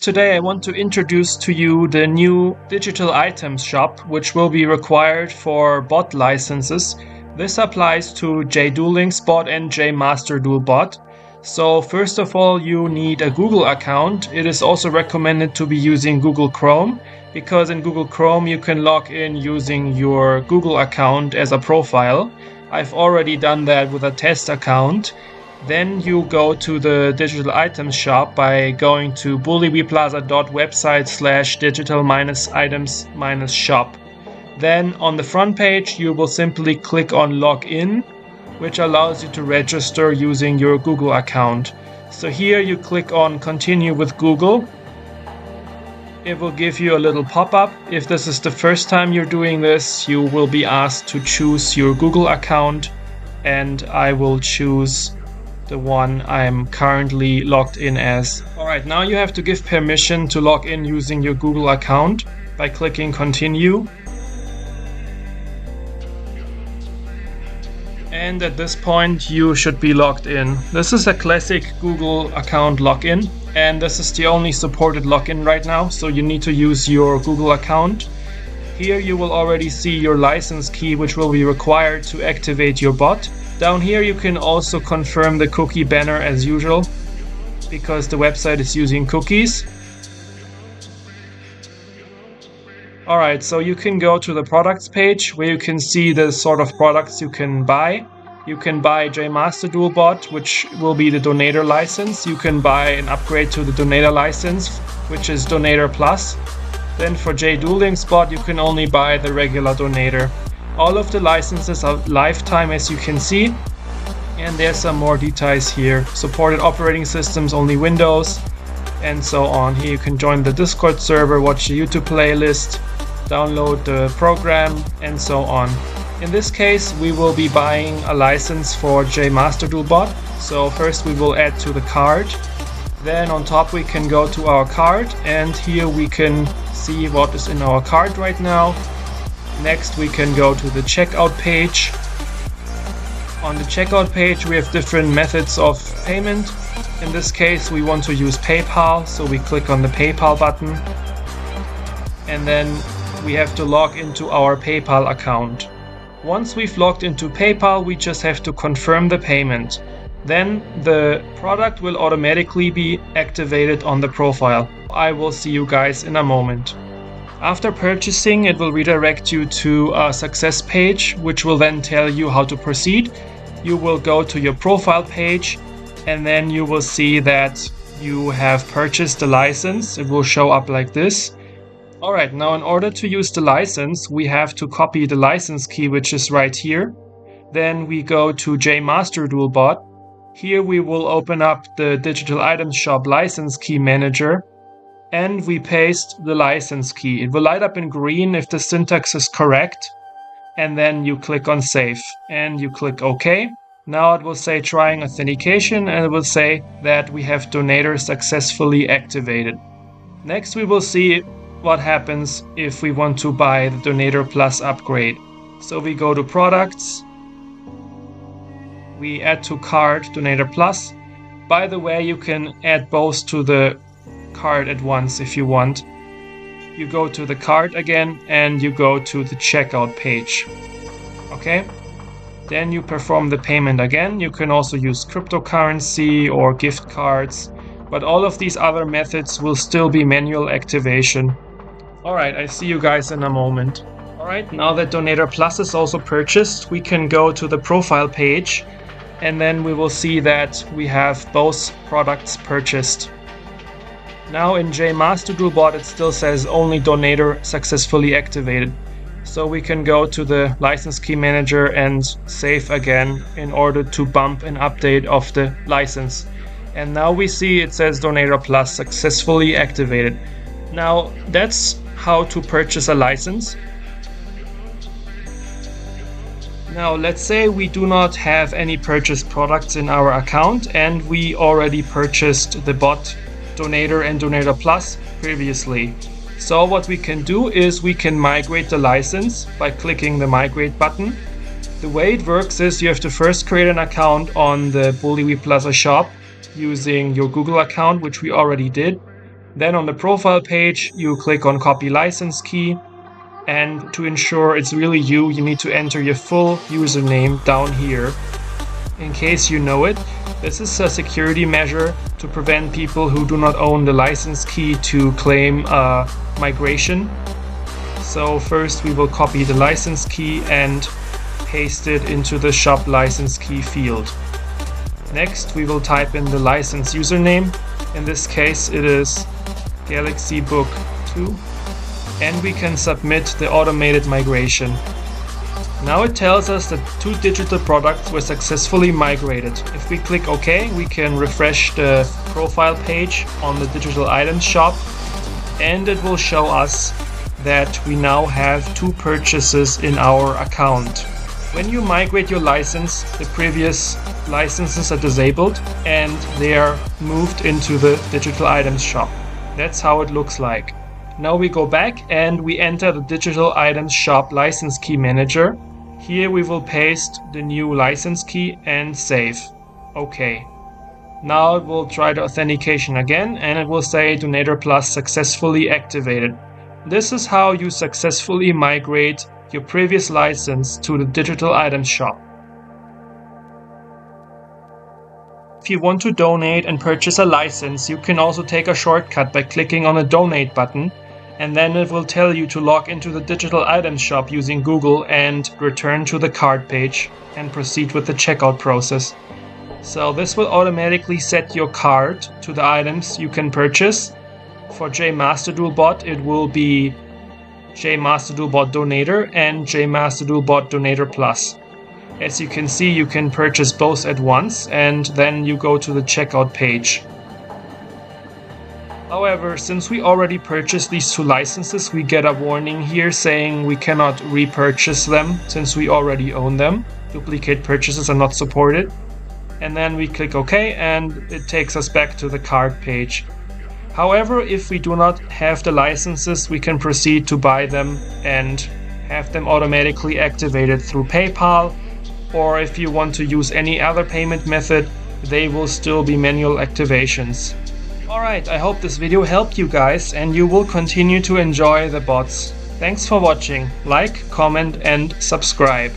today I want to introduce to you the new digital items shop, which will be required for bot licenses. This applies to JDuelLinks bot and JMasterDuel bot. So first of all, you need a Google account. It is also recommended to be using Google Chrome, because in Google Chrome you can log in using your Google account as a profile. I've already done that with a test account. Then you go to the digital items shop by going to bullyweplaza.website/digital-items-shop. Then on the front page you will simply click on login, which allows you to register using your Google account. So here you click on continue with Google. It will give you a little pop-up. If this is the first time you're doing this, you will be asked to choose your Google account, and I will choose the one I'm currently logged in as. Alright, now you have to give permission to log in using your Google account by clicking continue. And at this point you should be logged in. This is a classic Google account login, and this is the only supported login right now, so you need to use your Google account. Here you will already see your license key, which will be required to activate your bot. Down here you can also confirm the cookie banner as usual, because the website is using cookies. Alright, so you can go to the products page where you can see the sort of products you can buy. You can buy JMasterDuel bot, which will be the Donator license. You can buy an upgrade to the Donator license, which is Donator Plus. Then for JDuelLinks bot you can only buy the regular Donator. All of the licenses are lifetime, as you can see, and there's some more details here. Supported operating systems, only Windows, and so on. Here you can join the Discord server, watch the YouTube playlist, download the program, and so on. In this case we will be buying a license for JMasterDuel bot. So first we will add to the cart. Then on top we can go to our cart, and here we can see what is in our cart right now. Next we can go to the checkout page. On the checkout page we have different methods of payment. In this case we want to use PayPal, so we click on the PayPal button. And then we have to log into our PayPal account. Once we've logged into PayPal, we just have to confirm the payment. Then the product will automatically be activated on the profile. I will see you guys in a moment. After purchasing, it will redirect you to a success page, which will then tell you how to proceed. You will go to your profile page, and then you will see that you have purchased the license. It will show up like this. Alright, now in order to use the license, we have to copy the license key, which is right here. Then we go to JMasterDuel bot. Here we will open up the Digital Items Shop License Key Manager, and we paste the license key. It will light up in green if the syntax is correct, and then you click on save and you click OK. Now it will say trying authentication, and it will say that we have Donator successfully activated. Next we will see what happens if we want to buy the Donator Plus upgrade. So we go to products, we add to cart Donator Plus. By the way, you can add both to the cart at once if you want. You go to the cart again and you go to the checkout page. Okay, then you perform the payment again. You can also use cryptocurrency or gift cards, but all of these other methods will still be manual activation. Alright, I see you guys in a moment. Alright, now that Donator Plus is also purchased, we can go to the profile page, and then we will see that we have both products purchased. Now in JMasterDuel bot it still says only Donator successfully activated. So we can go to the license key manager and save again in order to bump an update of the license. And now we see it says Donator Plus successfully activated. Now that's how to purchase a license. Now let's say we do not have any purchased products in our account, and we already purchased the bot Donator and Donator Plus previously. So what we can do is we can migrate the license by clicking the Migrate button. The way it works is you have to first create an account on the Bully Plaza shop using your Google account, which we already did. Then on the profile page, you click on copy license key. And to ensure it's really you, you need to enter your full username down here. In case you know it, this is a security measure to prevent people who do not own the license key to claim migration. So first we will copy the license key and paste it into the shop license key field. Next we will type in the license username. In this case it is Galaxy Book 2. And we can submit the automated migration. Now it tells us that 2 digital products were successfully migrated. If we click OK, we can refresh the profile page on the digital items shop, and it will show us that we now have 2 purchases in our account. When you migrate your license, the previous licenses are disabled and they are moved into the digital items shop. That's how it looks like. Now we go back and we enter the digital items shop license key manager. Here we will paste the new license key and save. OK. Now it will try the authentication again and it will say Donator Plus successfully activated. This is how you successfully migrate your previous license to the digital items shop. If you want to donate and purchase a license, you can also take a shortcut by clicking on the donate button. And then it will tell you to log into the digital items shop using Google and return to the cart page and proceed with the checkout process. So this will automatically set your cart to the items you can purchase. For JMasterDualBot it will be JMasterDualBot Donator and JMasterDualBot Donator Plus. As you can see, you can purchase both at once and then you go to the checkout page. However, since we already purchased these 2 licenses, we get a warning here saying we cannot repurchase them since we already own them. Duplicate purchases are not supported. And then we click OK and it takes us back to the cart page. However, if we do not have the licenses, we can proceed to buy them and have them automatically activated through PayPal. Or if you want to use any other payment method, they will still be manual activations. Alright, I hope this video helped you guys and you will continue to enjoy the bots. Thanks for watching. Like, comment and subscribe.